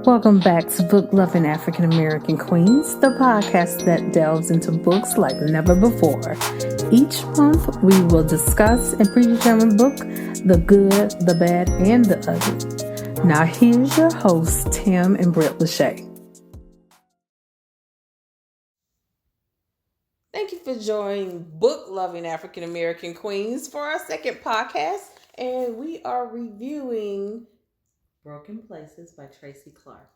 Welcome back to Book Loving African American Queens, the podcast that delves into books like never before. Each month, we will discuss and pre-determine book, the good, the bad, and the ugly. Now, here's your hosts, Tim and Britt Lachey. Thank you for joining Book Loving African American Queens for our second podcast, and we are reviewing Broken Places by Tracy Clark.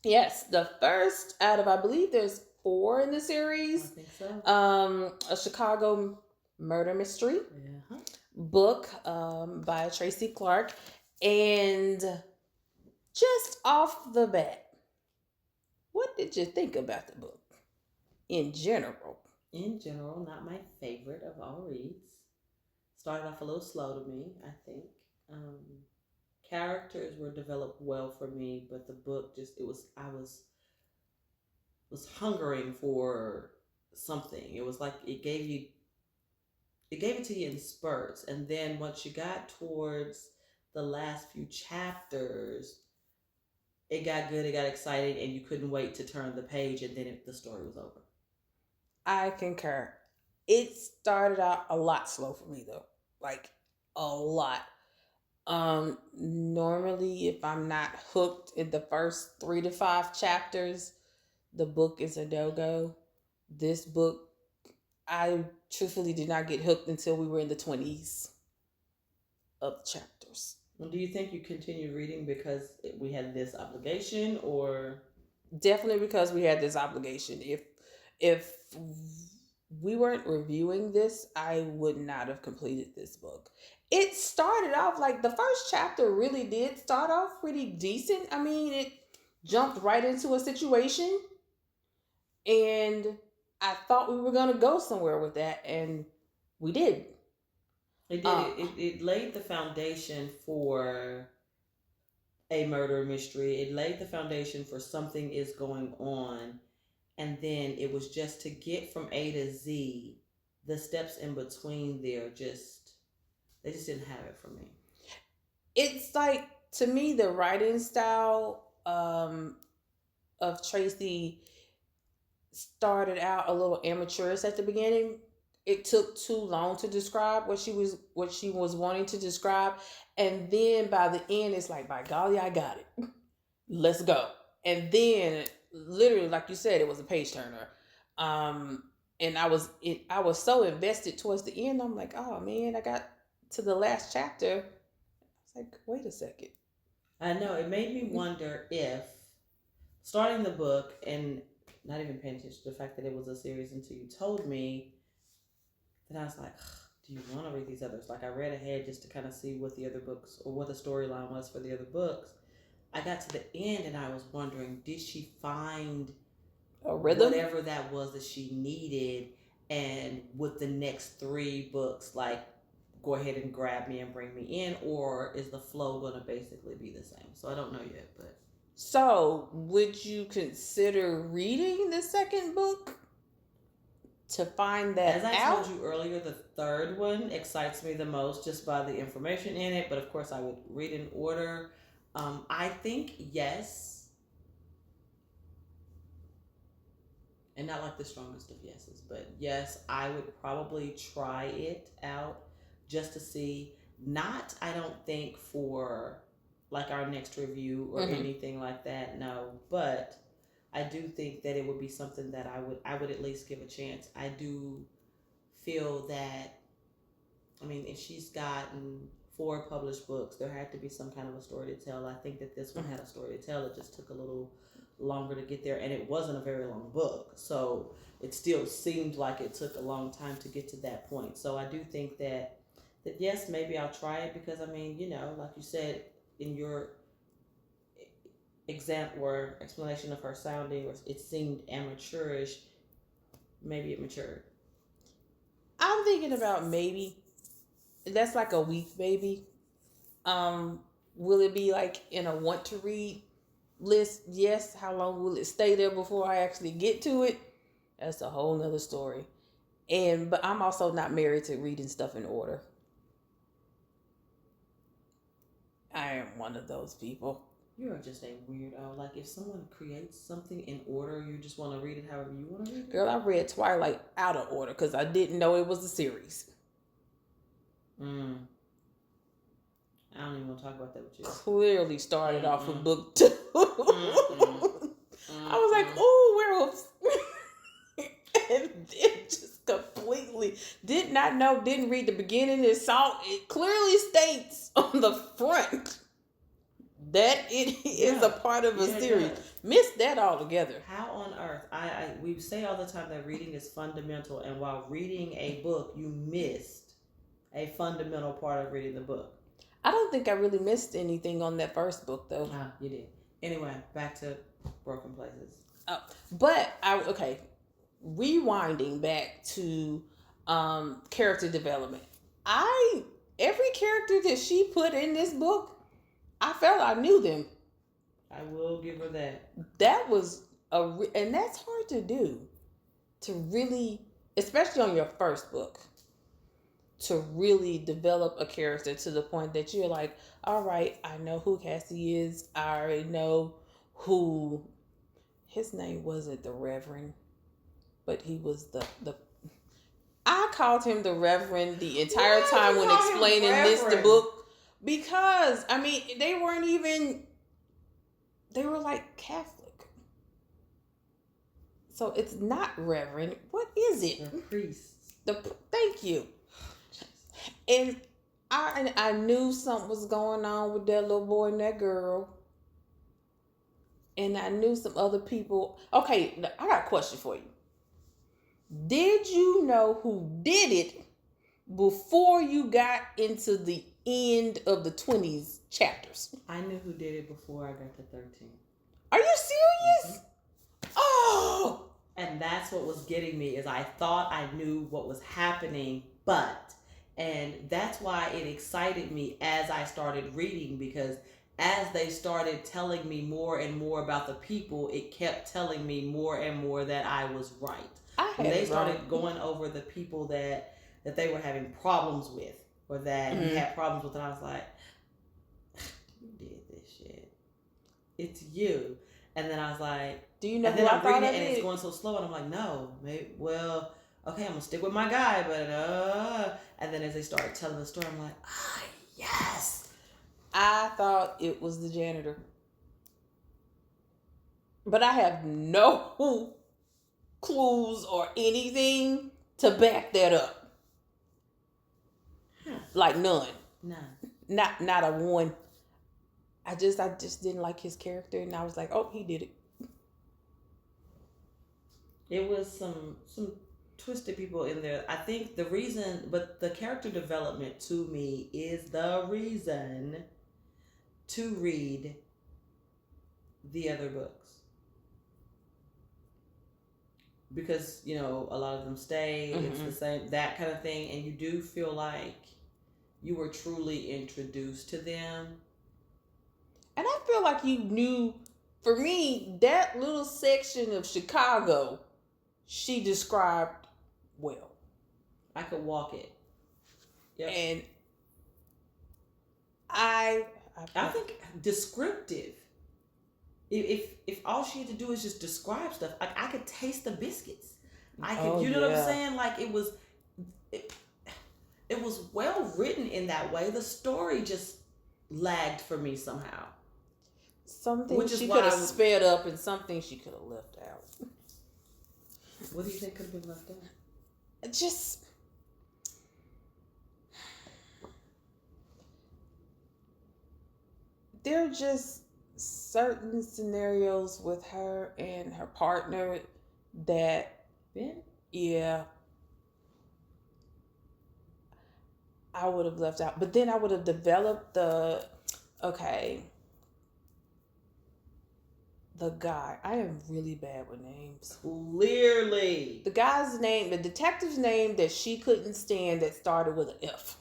Yes, the first out of, I believe there's 4 in the series. I think so. A Chicago murder mystery book by Tracy Clark. And just off the bat, what did you think about the book in general? In general, not my favorite of all reads. Started off a little slow to me, I think. Characters were developed well for me, but the book I was hungering for something. It was like it gave it to you in spurts, and then once you got towards the last few chapters, it got good, it got exciting, and you couldn't wait to turn the page, and then the story was over. I concur. It started out a lot slow for me though, like a lot. Normally, if I'm not hooked in the first 3 to 5 chapters, the book is a no-go. This book, I truthfully did not get hooked until we were in the 20s of chapters. Well, do you think you continued reading because we had this obligation, or? Definitely because we had this obligation. If we weren't reviewing this, I would not have completed this book. It started off like the first chapter really did start off pretty decent. I mean, it jumped right into a situation, and I thought we were going to go somewhere with that, and we did. It did. It laid the foundation for a murder mystery. It laid the foundation for something is going on, and then it was just to get from A to Z. The steps in between there they just didn't have it for me. It's like, to me, the writing style of Tracy started out a little amateurish at the beginning. It took too long to describe what she was wanting to describe, and then by the end, it's like, by golly, I got it. Let's go. And then, literally, like you said, it was a page turner. And I was so invested towards the end. I'm like, oh man, I got to the last chapter. I was like, wait a second. I know, it made me wonder if starting the book and not even paying attention to the fact that it was a series until you told me, that I was like, do you want to read these others? Like, I read ahead just to kind of see what the other books, or what the storyline was for the other books. I got to the end and I was wondering, did she find a rhythm, whatever that was that she needed, and with the next 3 books, like, go ahead and grab me and bring me in, or is the flow going to basically be the same? So I don't know yet, but. So, would you consider reading the second book to find that out? As I out? told you earlier, the third one excites me the most just by the information in it, but of course I would read in order. I think yes, and not like the strongest of yeses, but yes, I would probably try it out just to see. Not, I don't think for like our next review or anything like that, no, but I do think that it would be something that I would at least give a chance. I do feel that, I mean, if she's gotten 4 published books, there had to be some kind of a story to tell. I think that this one had a story to tell. It just took a little longer to get there, and it wasn't a very long book, so it still seemed like it took a long time to get to that point. So I do think that yes, maybe I'll try it, because I mean, you know, like you said in your example or explanation of her sounding, or it seemed amateurish, maybe it matured. I'm thinking about maybe that's like a week, maybe. Will it be like in a want to read list? Yes. How long will it stay there before I actually get to it? That's a whole nother story. But I'm also not married to reading stuff in order. I am one of those people. You are just a weirdo. Like, if someone creates something in order, you just want to read it however you want to read it? Girl, I read Twilight out of order because I didn't know it was a series. I don't even want to talk about that with you. Clearly started off with book 2. I was like, ooh, werewolves. And it just completely did not know, didn't read the beginning. It clearly states on the front that it is a part of a series. Missed that altogether. How on earth? We say all the time that reading is fundamental, and while reading a book, you missed a fundamental part of reading the book. I don't think I really missed anything on that first book, though. Ah, you did. Anyway, back to Broken Places. Oh, but rewinding back to character development. Every character that she put in this book, I felt I knew them. I will give her that. That was and that's hard to do, to really, especially on your first book, to really develop a character to the point that you're like, all right, I know who Cassie is. I already know who, his name wasn't the Reverend, but he was the I called him the Reverend the entire time when explaining the book, because I mean they were like Catholic. So it's not Reverend. What is it? The priests. Thank you. And I knew something was going on with that little boy and that girl. And I knew some other people. Okay, I got a question for you. Did you know who did it before you got into the end of the 20s chapters? I knew who did it before I got to 13. Are you serious? Mm-hmm. Oh! And that's what was getting me, is I thought I knew what was happening, and that's why it excited me as I started reading, because as they started telling me more and more about the people, it kept telling me more and more that I was right. When they started going over the people that they were having problems with, or that he had problems with, and I was like, you did this shit. It's you. And then I was like, do you know? And then I'm reading it and it's going so slow, and I'm like, no, maybe, well, okay, I'm gonna stick with my guy, but and then as they started telling the story, I'm like, yes. I thought it was the janitor, but I have no clues or anything to back that up. Like none. Not a one. I just didn't like his character, and I was like, oh, he did it. It was some twisted people in there. I think the reason, but the character development to me is the reason to read the other books. Because, a lot of them stay, it's the same, that kind of thing, and you do feel like you were truly introduced to them. And I feel like you knew, for me, that little section of Chicago, she described well. I could walk it. Yep. And I think descriptive. If all she had to do is just describe stuff, like I could taste the biscuits. I could, you know what I'm saying? Like it was well written in that way. The story just lagged for me somehow. Something she could have sped up, and something she could have left out. What do you think could have been left out? Just there are just certain scenarios with her and her partner that, yeah, I would have left out. But then I would have developed the guy. I am really bad with names. Clearly. The guy's name, the detective's name that she couldn't stand, that started with an F.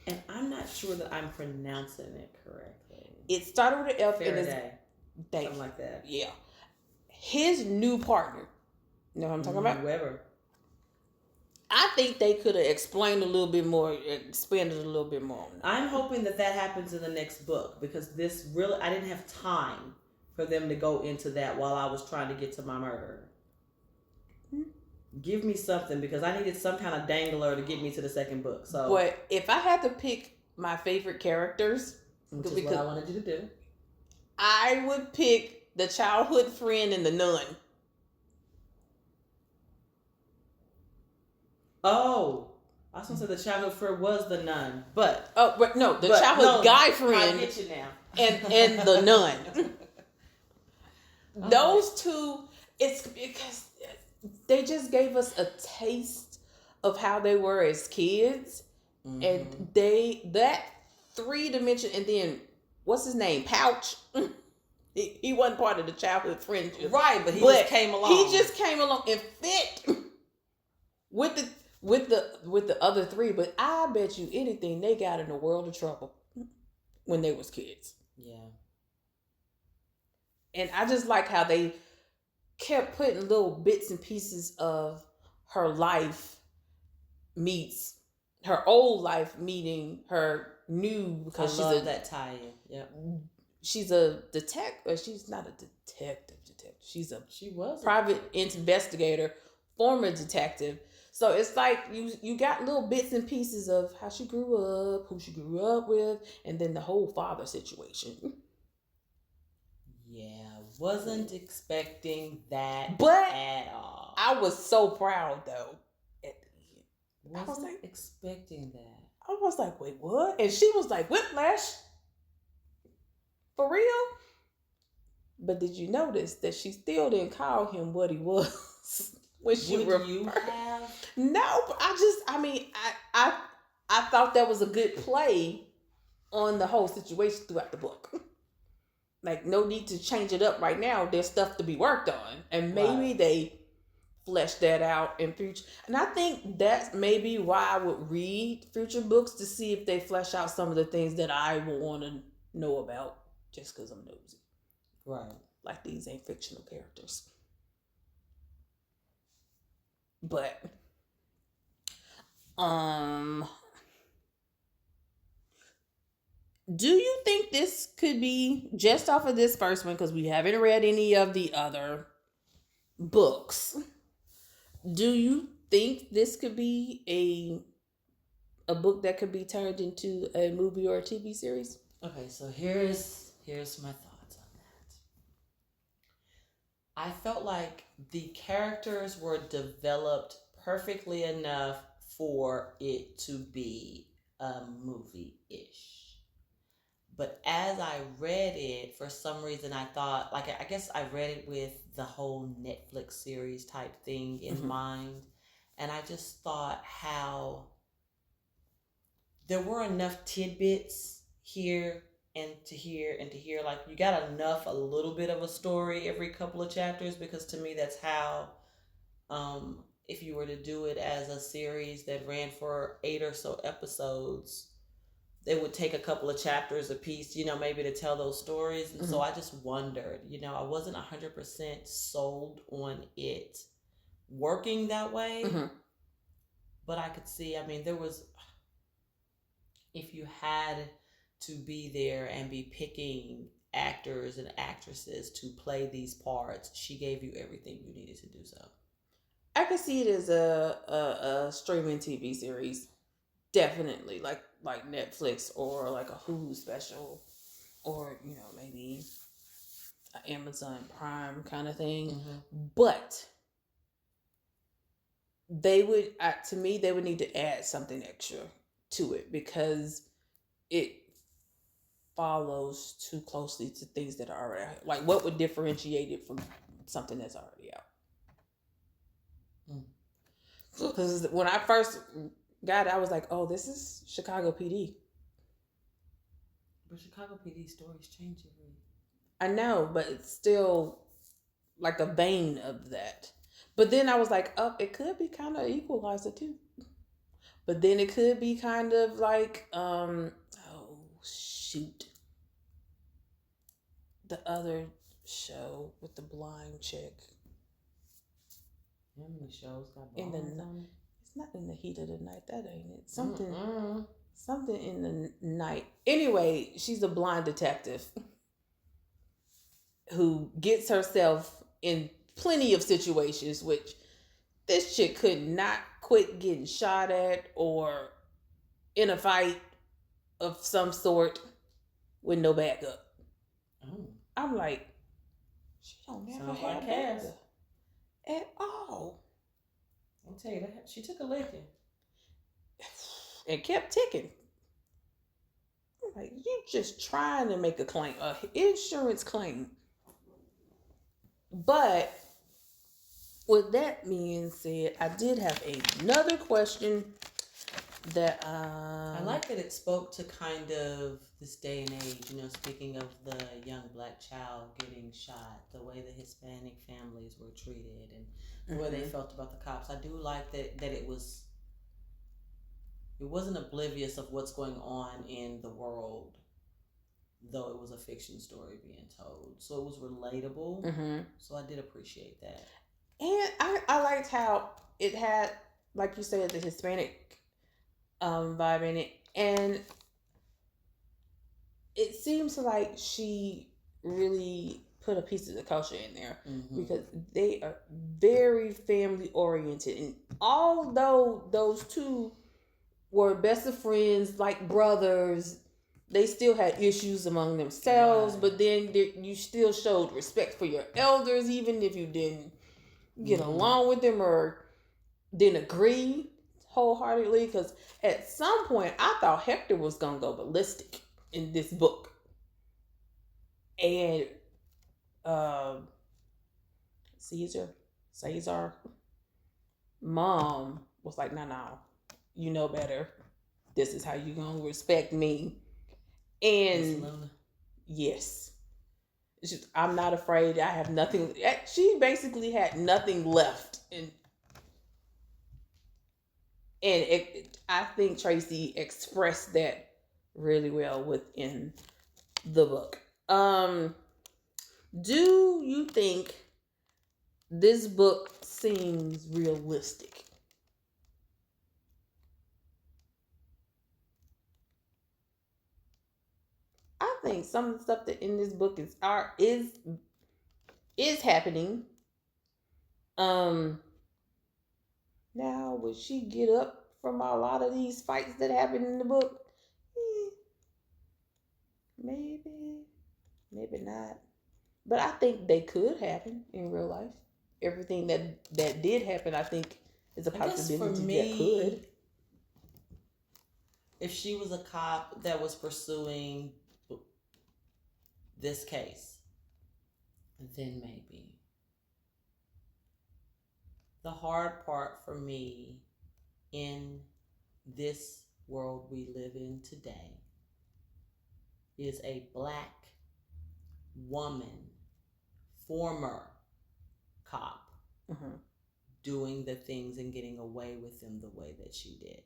And I'm not sure that I'm pronouncing it correctly. It started with an F. Faraday. Something like that. Yeah. His new partner. You know what I'm talking about? Weber. I think they could have explained a little bit more, expanded a little bit more on that. I'm hoping that that happens in the next book because this really, I didn't have time for them to go into that while I was trying to get to my murder. Give me something because I needed some kind of dangler to get me to the second book. So, but if I had to pick my favorite characters, which is what I wanted you to do, I would pick the childhood friend and the nun. Oh, I was gonna say the childhood friend was the nun, but no, the childhood guy friend. I get you now. and the nun. Those two, it's because they just gave us a taste of how they were as kids, and that 3 dimension, and then what's his name, Pouch. He wasn't part of the childhood friendship, right? But just came along. He just came along and fit with the other three. But I bet you anything they got in a world of trouble when they was kids. Yeah. And I just like how they kept putting little bits and pieces of her life meets her old life meeting her new, because I love that tie-in. Yep. She's a detective. She's not a detective. She was private investigator, former detective. So it's like you got little bits and pieces of how she grew up, who she grew up with, and then the whole father situation. Yeah, wasn't expecting that at all. I was so proud though. At the end. Wasn't expecting that. I was like, wait, what? And she was like, Whiplash? For real? But did you notice that she still didn't call him what he was when she Would you have? No, but I thought that was a good play on the whole situation throughout the book. Like, no need to change it up right now. There's stuff to be worked on. And maybe they flesh that out in future. And I think that's maybe why I would read future books, to see if they flesh out some of the things that I would want to know about, just because I'm nosy. Right. Like, these ain't fictional characters. But, do you think this could be, just off of this first one, because we haven't read any of the other books, do you think this could be a book that could be turned into a movie or a TV series? Okay, so here's my thoughts on that. I felt like the characters were developed perfectly enough for it to be a movie-ish. But as I read it, for some reason I thought, like, I guess I read it with the whole Netflix series type thing in mind. And I just thought how there were enough tidbits here and to here and to here. Like, you got enough, a little bit of a story every couple of chapters, because to me that's how, if you were to do it as a series that ran for 8 or so episodes, it would take a couple of chapters a piece, maybe to tell those stories. And so I just wondered, I wasn't 100% sold on it working that way. But I could see, there was, if you had to be there and be picking actors and actresses to play these parts, she gave you everything you needed to do so. I could see it as a streaming TV series. Definitely, like Netflix, or like a Hulu special, or maybe an Amazon Prime kind of thing. But they would, to me, they would need to add something extra to it, because it follows too closely to things that are already out. Like, what would differentiate it from something that's already out? Because when I first got it, I was like, oh, this is Chicago PD. But Chicago PD stories change every. I know, but it's still like a vein of that. But then I was like, oh, it could be kind of Equalizer too. But then it could be kind of like, oh shoot, the other show with the blind chick. How many shows got blinds on it? It's not in the heat of the night. That ain't it. Mm-mm. Something in the night. Anyway, she's a blind detective who gets herself in plenty of situations, which this chick could not quit getting shot at or in a fight of some sort with no backup. Oh, I'm like, she don't never sounds like have Cass. backup at all. I'll tell you that she took a licking. And kept ticking. I'm like, you just trying to make a claim, a insurance claim. But with that being said, I did have another question that I like that it spoke to kind of this day and age, speaking of the young black child getting shot, the way the Hispanic families were treated and the way they felt about the cops. I do like that it wasn't oblivious of what's going on in the world, though it was a fiction story being told. So it was relatable. So I did appreciate that. And I liked how it had, like you said, the Hispanic vibe in it. And it seems like she really put a piece of the culture in there because they are very family oriented. And although those two were best of friends, like brothers, they still had issues among themselves. Right. But then you still showed respect for your elders, even if you didn't get along with them or didn't agree wholeheartedly. Because at some point, I thought Hector was gonna go ballistic in this book, and um, Caesar, mom was like, "No, you know better. This is how you gonna respect me." And yes, I'm not afraid. I have nothing. She basically had nothing left, I think Tracy expressed that really well within the book. Do you think this book seems realistic? I think some of the stuff that in this book is happening. Um, Now would she get up from a lot of these fights that happen in the book? Maybe, maybe not. But I think they could happen in real life. Everything that did happen, I think, is a possibility that could. If she was a cop that was pursuing this case, then maybe. The hard part for me in this world we live in today is a black woman, former cop, doing the things and getting away with them the way that she did.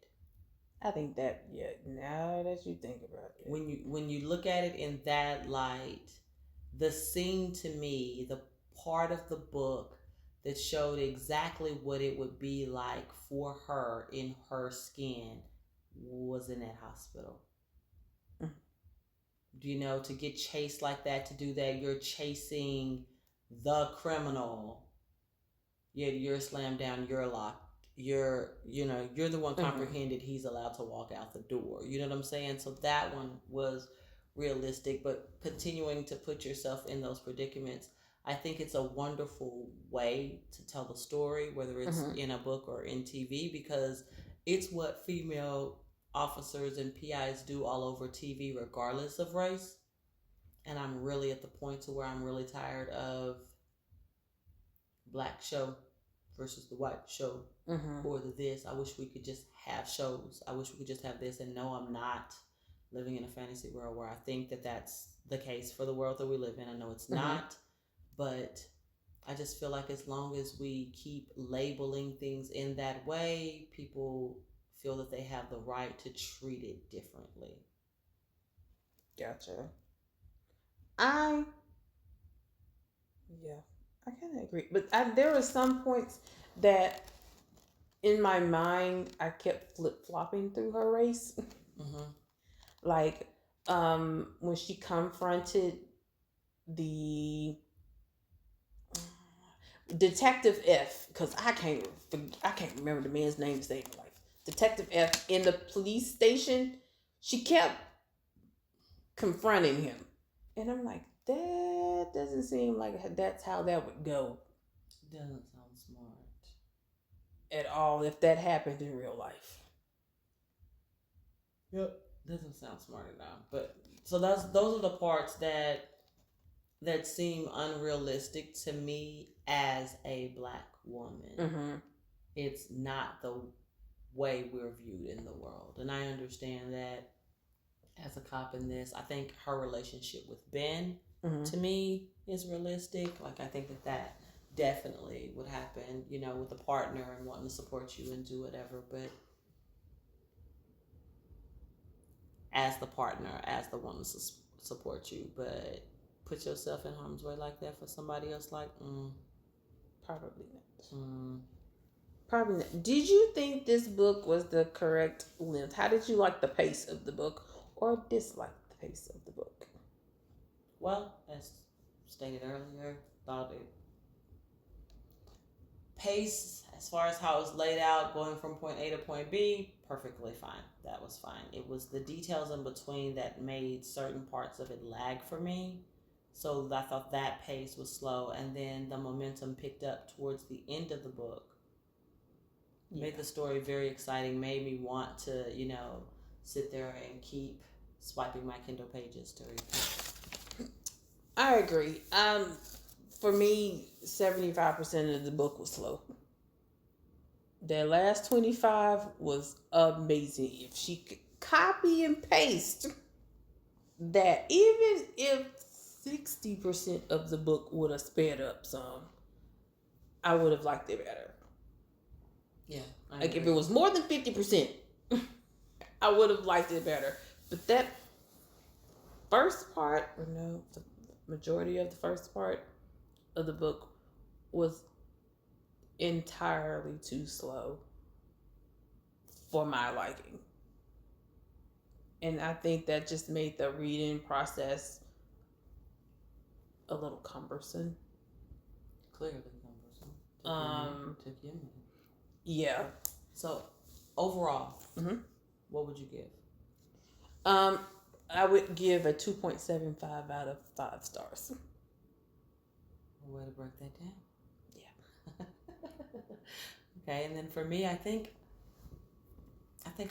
I think that, yeah, now that you think about it. When you look at it in that light, the scene to me, the part of the book that showed exactly what it would be like for her in her skin was in that hospital. To get chased like that, to do that, you're chasing the criminal. Yet you're slammed down, you're locked. You're the one comprehended. He's allowed to walk out the door. You know what I'm saying? So that one was realistic, but continuing to put yourself in those predicaments, I think it's a wonderful way to tell the story, whether it's in a book or in TV, because it's what female officers and PIs do all over TV, regardless of race. And I'm really at the point to where I'm really tired of black show versus the white show or the this. I wish we could just have shows. I wish we could just have this. And no, I'm not living in a fantasy world where I think that that's the case for the world that we live in. I know it's not, but I just feel like as long as we keep labeling things in that way, people feel that they have the right to treat it differently. Gotcha. Yeah, I kind of agree, but there were some points that in my mind, I kept flip flopping through her race. Mm-hmm. Like, when she confronted the Detective F, because I can't remember the man's name to save my life. Detective F in the police station, she kept confronting him, and I'm like, that doesn't seem like that's how that would go Doesn't sound smart. at all if that happened in real life. Yep. Doesn't sound smart enough. But so those are the parts that seem unrealistic to me as a black woman. Mm-hmm. It's not the way we're viewed in the world. And I understand that as a cop in this. I think her relationship with Ben, to me, is realistic. Like, I think that definitely would happen, with a partner and wanting to support you and do whatever. But as the partner, as the one to support you, but put yourself in harm's way like that for somebody else, like, Probably not. mm. Probably not. Did you think this book was the correct length? How did you like the pace of the book, or dislike the pace of the book? Well, as stated earlier, thought it pace as far as how it was laid out, going from point A to point B, perfectly fine. That was fine. It was the details in between that made certain parts of it lag for me. So I thought that pace was slow, and then the momentum picked up towards the end of the book. Made the story very exciting, made me want to, sit there and keep swiping my Kindle pages to read. I agree. For me, 75% of the book was slow. That last 25 was amazing. If she could copy and paste that, even if 60% of the book would have sped up some, I would have liked it better. Yeah. Like, if it was more than 50%, I would have liked it better. But that first part, or no, the majority of the first part of the book was entirely too slow for my liking. And I think that just made the reading process a little cumbersome. Clearly cumbersome. Took you a minute. Yeah. So, overall, what would you give? I would give a 2.75 out of 5 stars. A way to break that down. Yeah. Okay, and then for me, I think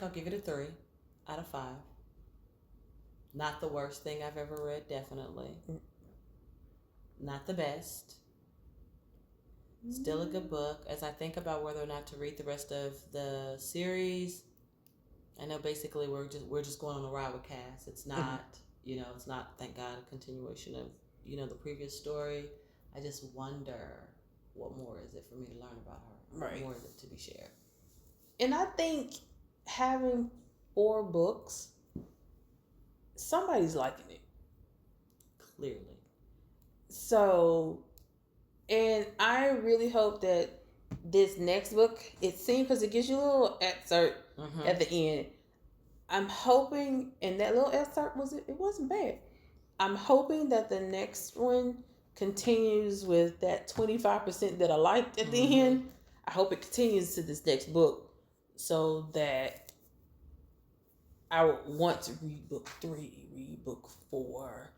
I'll give it a 3 out of 5. Not the worst thing I've ever read, definitely. Not the best. Still a good book. As I think about whether or not to read the rest of the series, I know basically we're just going on a ride with Cass. It's not, it's not, thank God, a continuation of, the previous story. I just wonder what more is it for me to learn about her? Right. What more is it to be shared? And I think having 4 books, somebody's liking it. Clearly. So, and I really hope that this next book, it seems, because it gives you a little excerpt at the end. I'm hoping, and that little excerpt it wasn't bad. I'm hoping that the next one continues with that 25% that I liked at the end. I hope it continues to this next book, so that I would want to read book 3, read book 4,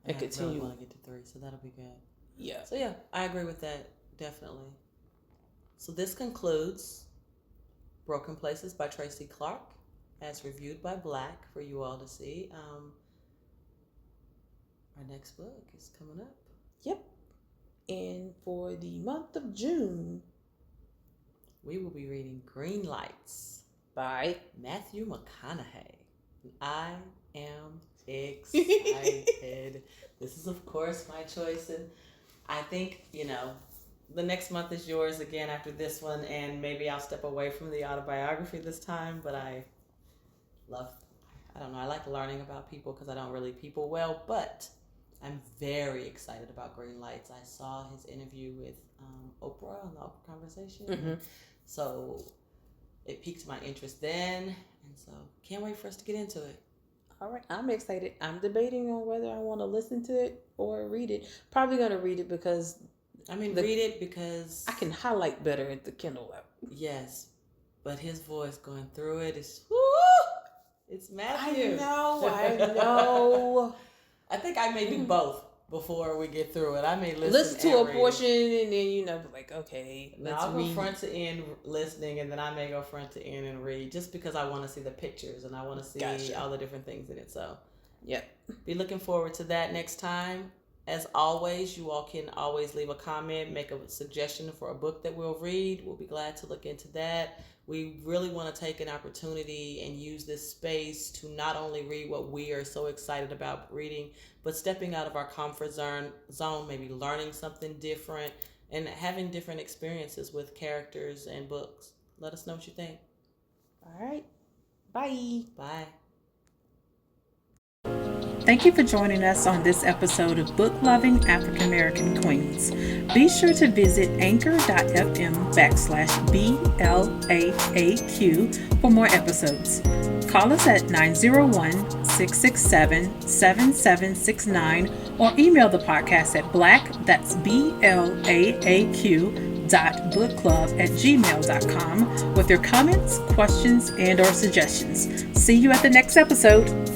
and continue. I really want to get to 3, so that'll be good. Yeah. So yeah, I agree with that, definitely. So this concludes Broken Places by Tracy Clark, as reviewed by B.L.A.A.Q for you all to see. Our next book is coming up. Yep. And for the month of June, we will be reading Green Lights by Matthew McConaughey. I am excited. This is, of course, my choice, and I think, the next month is yours again after this one, and maybe I'll step away from the autobiography this time, but I like learning about people because I don't really people well, but I'm very excited about Green Lights. I saw his interview with Oprah on the Oprah Conversation. So it piqued my interest then, and so can't wait for us to get into it. All right, I'm excited. I'm debating on whether I want to listen to it or read it. Probably gonna read it because read it because I can highlight better at the Kindle app. Yes, but his voice going through it is it's Matthew. I know. I think I may do both before we get through it. I may listen to a portion and then like, okay, I'll go front to end listening, and then I may go front to end and read, just because I want to see the pictures and I want to see all the different things in it. So yep, be looking forward to that next time. As always, you all can always leave a comment, make a suggestion for a book that we'll read. We'll be glad to look into that. We really want to take an opportunity and use this space to not only read what we are so excited about reading, but stepping out of our comfort zone, maybe learning something different and having different experiences with characters and books. Let us know what you think. All right. Bye. Bye. Thank you for joining us on this episode of Book Loving African American Queens. Be sure to visit anchor.fm/B.L.A.A.Q for more episodes. Call us at 901-667-7769 or email the podcast at B.L.A.A.Q, that's BLAAQ.bookclub@gmail.com with your comments, questions, and or suggestions. See you at the next episode.